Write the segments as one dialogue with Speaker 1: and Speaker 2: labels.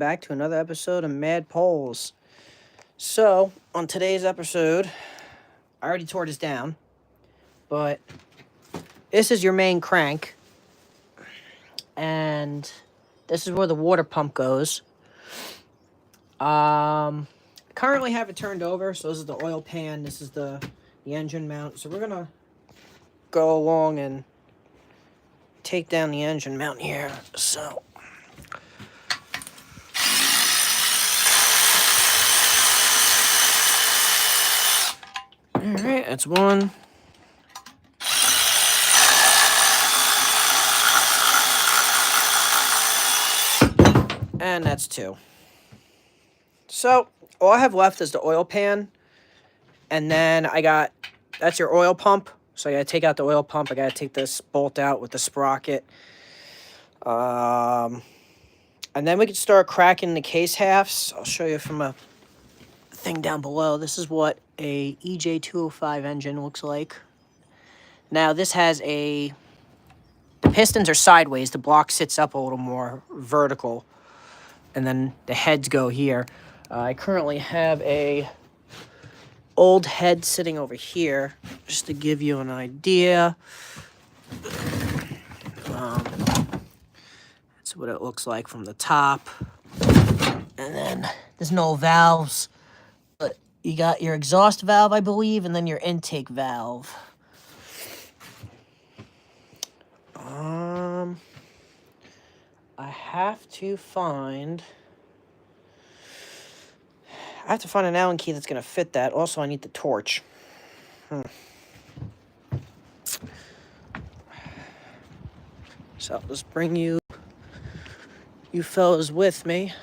Speaker 1: back to another episode of Mad Polls. So, on today's episode, I already tore this down, but this is your main crank, and this is where the water pump goes. Currently have it turned over, so this is the oil pan, this is the engine mount. So we're gonna go along and take down the engine mount here. So alright, that's one. And that's two. So, all I have left is the oil pan. And then that's your oil pump. So I gotta take out the oil pump. I gotta take this bolt out with the sprocket. And then we can start cracking the case halves. I'll show you from a thing down below. This is what a EJ 205 engine looks like. Now this has the pistons are sideways. The block sits up a little more vertical. And then the heads go here. I currently have a old head sitting over here, just to give you an idea. That's what it looks like from the top. And then there's no valves, but you got your exhaust valve, I believe, and then your intake valve. I have to find an Allen key that's going to fit that. Also, I need the torch. So, let's bring you fellas with me.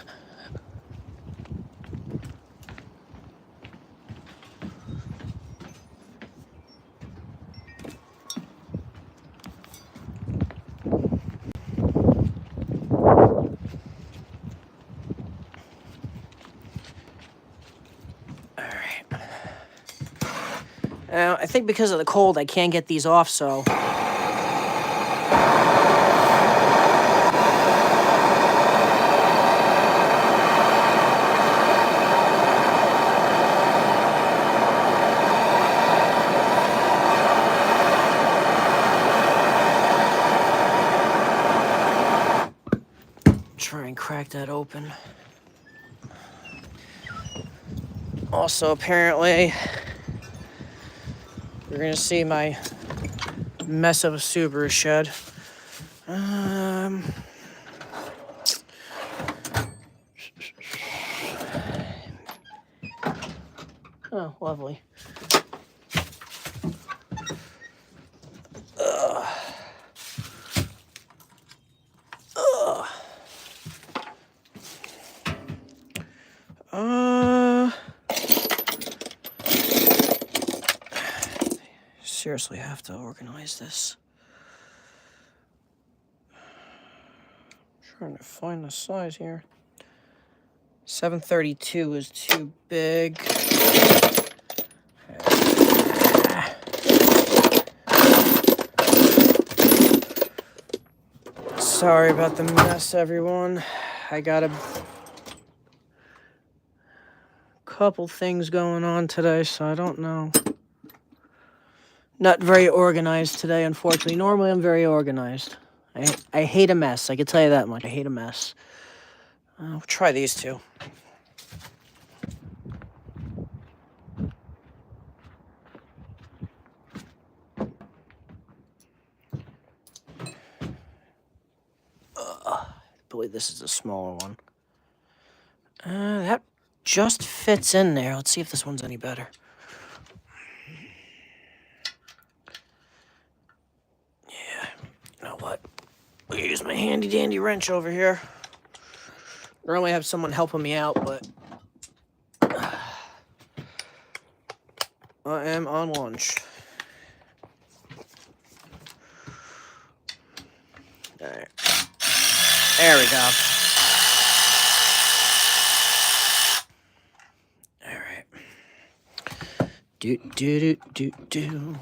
Speaker 1: Now, I think because of the cold, I can't get these off, so... Try and crack that open. Also, apparently... You're gonna see my mess of a Subaru shed. Oh, lovely. Seriously have to organize this. Trying to find the size here. 732 is too big. Sorry about the mess, everyone. I got a couple things going on today, so I don't know. Not very organized today, unfortunately. Normally, I'm very organized. I hate a mess. I can tell you that much. I hate a mess. We'll try these two. I believe this is a smaller one. That just fits in there. Let's see if this one's any better. Yeah, you know what? I'll use my handy-dandy wrench over here. I normally have someone helping me out, but I am on lunch. All right. There we go. All right. Do.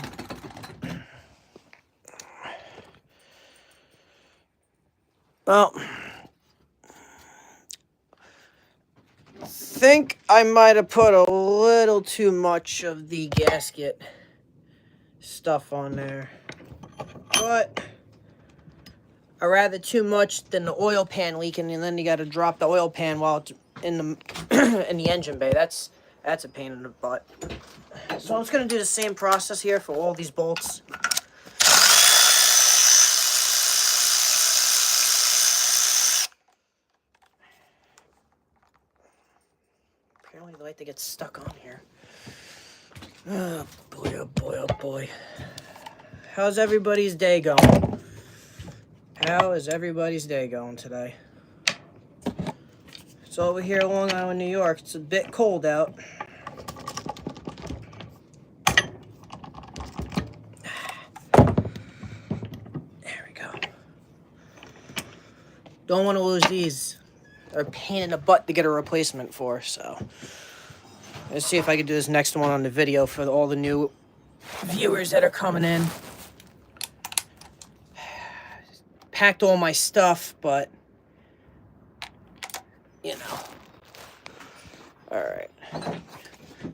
Speaker 1: Well, think I might have put a little too much of the gasket stuff on there, but I'd rather too much than the oil pan leaking, and then you got to drop the oil pan while it's in the in the engine bay. That's a pain in the butt. So I'm just gonna do the same process here for all these bolts. Apparently, they like to get stuck on here. Oh boy! Oh boy! Oh boy! How's everybody's day going? How is everybody's day going today? So over here in Long Island, New York, it's a bit cold out. There we go. Don't want to lose these. They're a pain in the butt to get a replacement for, so. Let's see if I can do this next one on the video for all the new viewers that are coming in. Packed all my stuff, but, you know. Alright.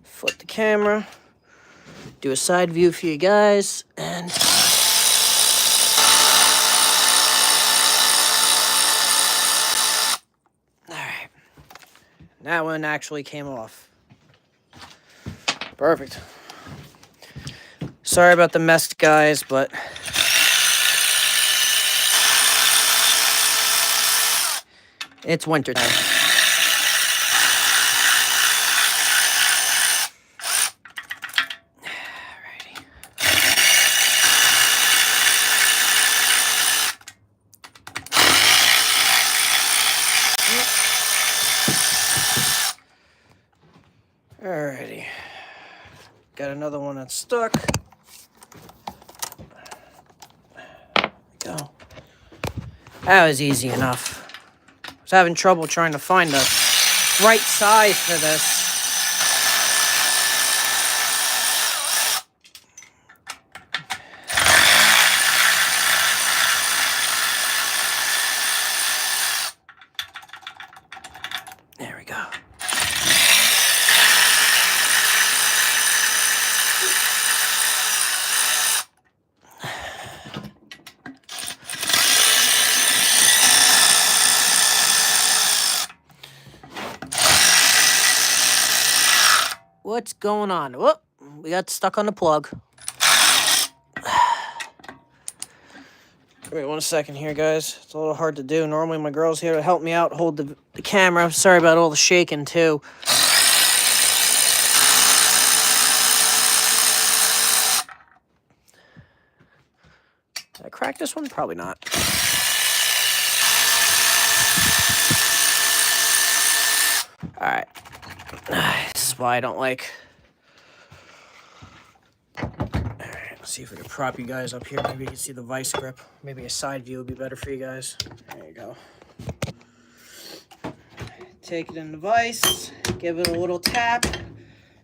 Speaker 1: Flip the camera. Do a side view for you guys, and... Alright. That one actually came off. Perfect. Sorry about the mess, guys, but... It's winter time. Alrighty. Alrighty. Got another one that's stuck. There we go. That was easy enough. I was having trouble trying to find the right size for this. There we go. What's going on? Whoop, we got stuck on the plug. Wait 1 second here, guys. It's a little hard to do. Normally my girl's here to help me out, hold the camera. Sorry about all the shaking, too. Did I crack this one? Probably not. Alright. This is why I don't like... Alright, let's see if we can prop you guys up here. Maybe you can see the vice grip. Maybe a side view would be better for you guys. There you go. Take it in the vise, give it a little tap,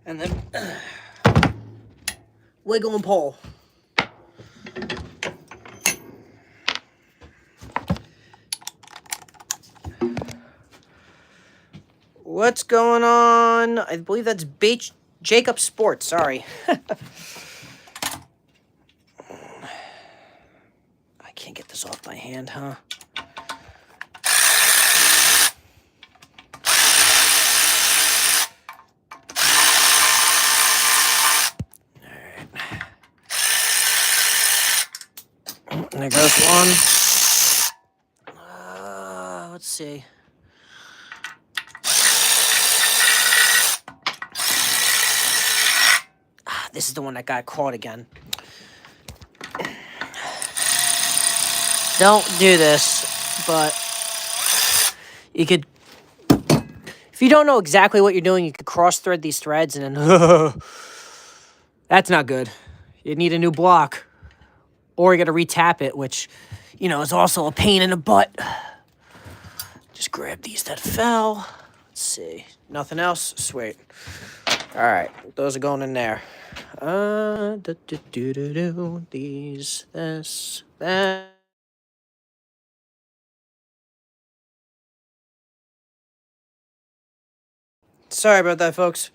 Speaker 1: and then wiggle and pull. What's going on? I believe that's Jacob Sports. Sorry. I can't get this off my hand, huh? Alright. And there goes one. Let's see. This is the one that got caught again. Don't do this, but you could, if you don't know exactly what you're doing, you could cross-thread these threads and then, that's not good. You need a new block, or you got to re-tap it, which, you know, is also a pain in the butt. Just grab these that fell. Let's see. Nothing else? Sweet. All right, those are going in there. These, this, that. Sorry about that, folks.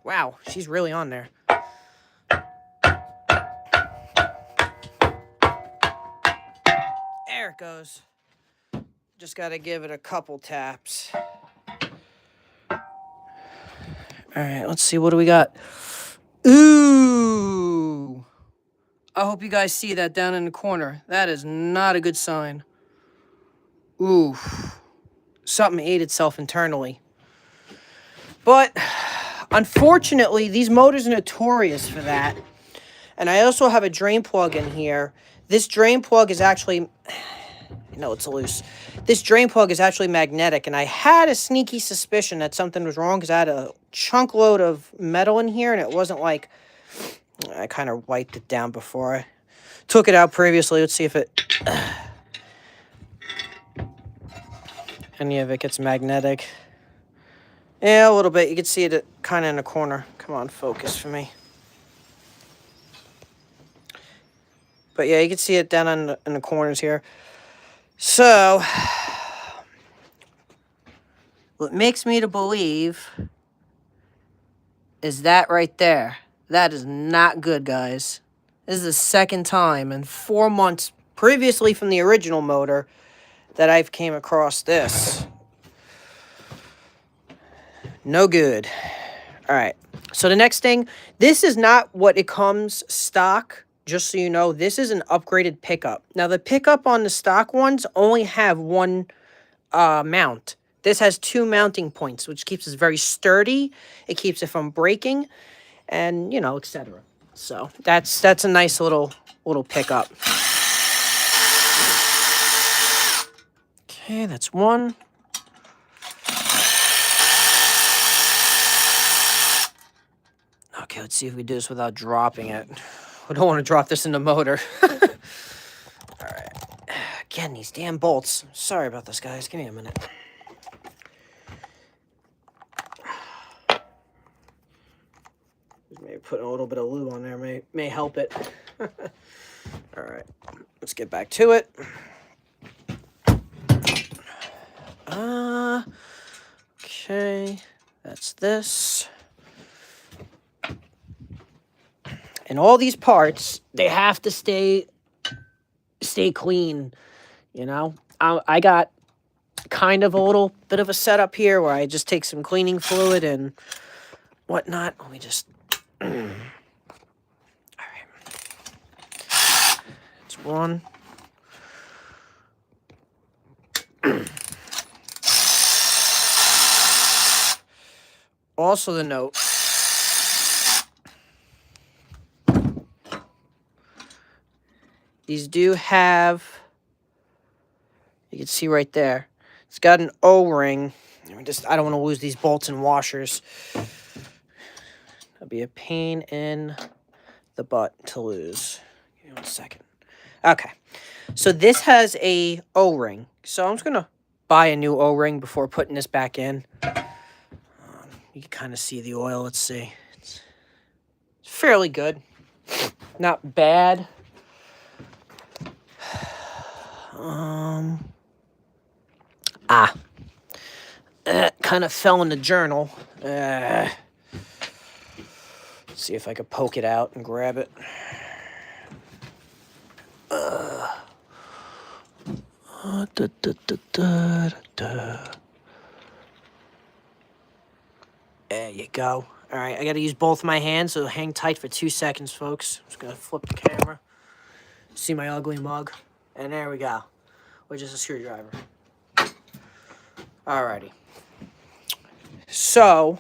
Speaker 1: Wow, she's really on there. There it goes. Just got to give it a couple taps. All right, let's see. What do we got? Ooh. I hope you guys see that down in the corner. That is not a good sign. Ooh. Something ate itself internally. But unfortunately, these motors are notorious for that. And I also have a drain plug in here. This drain plug is actually... No, it's loose. This drain plug is actually magnetic, and I had a sneaky suspicion that something was wrong because I had a chunk load of metal in here, and it wasn't like... I kind of wiped it down before I took it out previously. Let's see if it... any of it gets magnetic. Yeah, a little bit. You can see it kind of in the corner. Come on, focus for me. But yeah, you can see it down in the corners here. So, what makes me to believe is that right there. That is not good, guys. This is the second time in 4 months previously from the original motor that I've came across this. No good. All right. So the next thing, this is not what it comes stock. Just so you know, this is an upgraded pickup. Now, the pickup on the stock ones only have one mount. This has 2 mounting points, which keeps it very sturdy. It keeps it from breaking, and, you know, etc. So that's a nice little pickup. Okay, that's one. Okay, let's see if we do this without dropping it. We don't want to drop this in the motor. All right. Again, these damn bolts. Sorry about this, guys. Give me a minute. Maybe putting a little bit of lube on there may help it. All right. Let's get back to it. Okay. That's this. And all these parts, they have to stay clean, you know? I got kind of a little bit of a setup here where I just take some cleaning fluid and whatnot. Let me just... All right. That's one. Also the note. These do have, you can see right there, it's got an O-ring. I don't want to lose these bolts and washers. That'll be a pain in the butt to lose. Give me 1 second. Okay, so this has a O-ring. So I'm just going to buy a new O-ring before putting this back in. You can kind of see the oil. Let's see. It's fairly good. Not bad. Kind of fell in the journal. Let's see if I could poke it out and grab it. There you go. All right, I got to use both my hands, so hang tight for 2 seconds, folks. I'm just going to flip the camera. See my ugly mug. And there we go. Which is a screwdriver. Alrighty. So,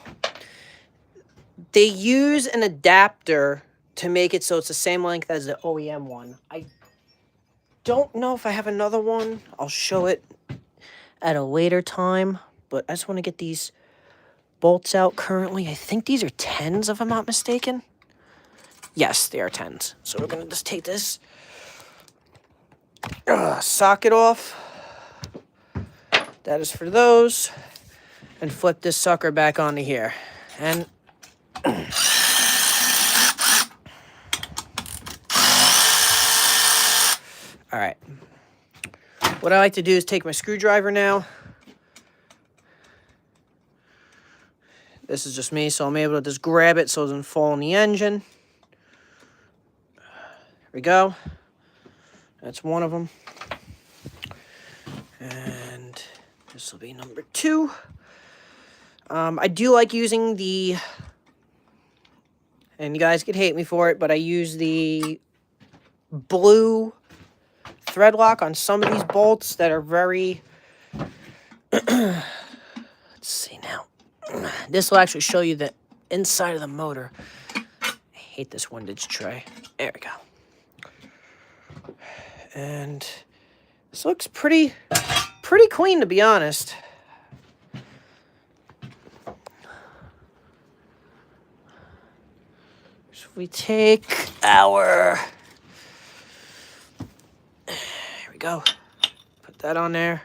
Speaker 1: they use an adapter to make it so it's the same length as the OEM one. I don't know if I have another one. I'll show it at a later time. But I just want to get these bolts out currently. I think these are 10s, if I'm not mistaken. Yes, they are 10s. So we're going to just take this, socket off. That is for those. And flip this sucker back onto here. And All right. What I like to do is take my screwdriver now. This is just me, so I'm able to just grab it so it doesn't fall in the engine. There we go. That's one of them. And this will be number 2. I do like using the, and you guys could hate me for it, but I use the blue thread lock on some of these bolts that are very, let's see now. This will actually show you the inside of the motor. I hate this windage tray. There we go. And this looks pretty clean, to be honest. So we take our, there we go. Put that on there.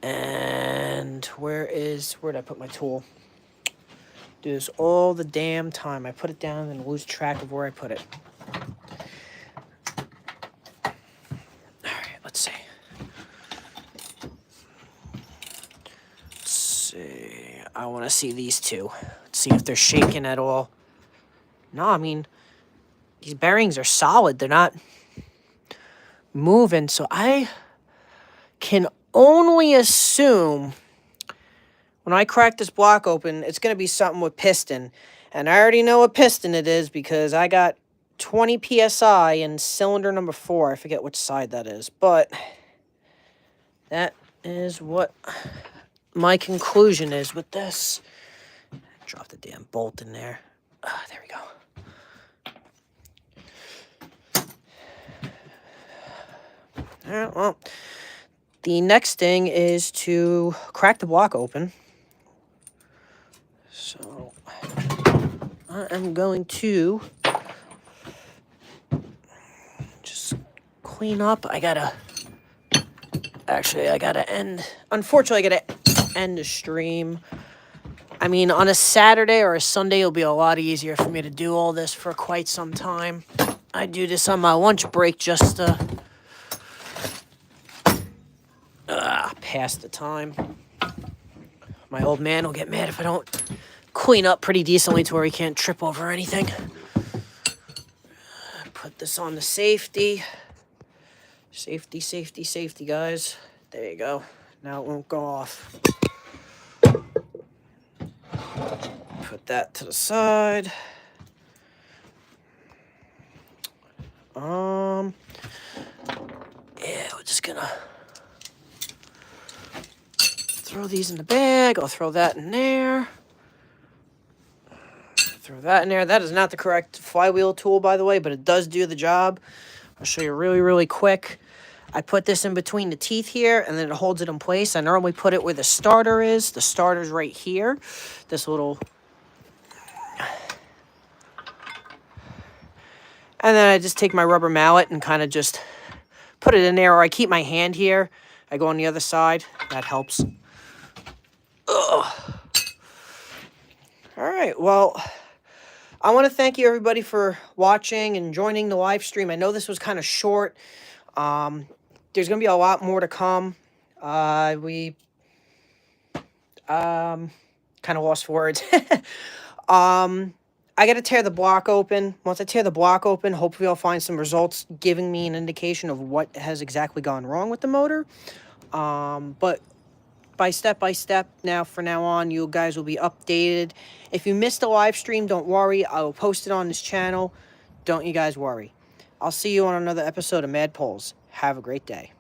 Speaker 1: And where'd I put my tool? Do this all the damn time. I put it down and lose track of where I put it. Alright, let's see. I want to see these two. Let's see if they're shaking at all. No, I mean, these bearings are solid. They're not moving, so I can only assume when I crack this block open, it's going to be something with piston. And I already know what piston it is because I got 20 PSI in cylinder number 4. I forget which side that is. But that is what my conclusion is with this. Drop the damn bolt in there. There we go. All right, well, the next thing is to crack the block open. So I am going to just clean up. Unfortunately, I gotta end the stream. I mean, on a Saturday or a Sunday, it'll be a lot easier for me to do all this for quite some time. I do this on my lunch break just to pass the time. My old man will get mad if I don't clean up pretty decently to where he can't trip over anything. Put this on the safety. Safety, safety, safety, guys. There you go. Now it won't go off. Put that to the side. Yeah, we're just gonna throw these in the bag. I'll throw that in there. Throw that in there. That is not the correct flywheel tool, by the way, but it does do the job. I'll show you really, really quick. I put this in between the teeth here, and then it holds it in place. I normally put it where the starter is. The starter's right here. This little... And then I just take my rubber mallet and kind of just put it in there, or I keep my hand here. I go on the other side. That helps. Ugh. All right, well, I want to thank you, everybody, for watching and joining the live stream. I know this was kind of short. There's going to be a lot more to come. We kind of lost words. I got to tear the block open. Once I tear the block open, hopefully I'll find some results giving me an indication of what has exactly gone wrong with the motor. But by step, now from now on, you guys will be updated. If you missed the live stream, don't worry. I will post it on this channel. Don't you guys worry. I'll see you on another episode of Mad Polls. Have a great day.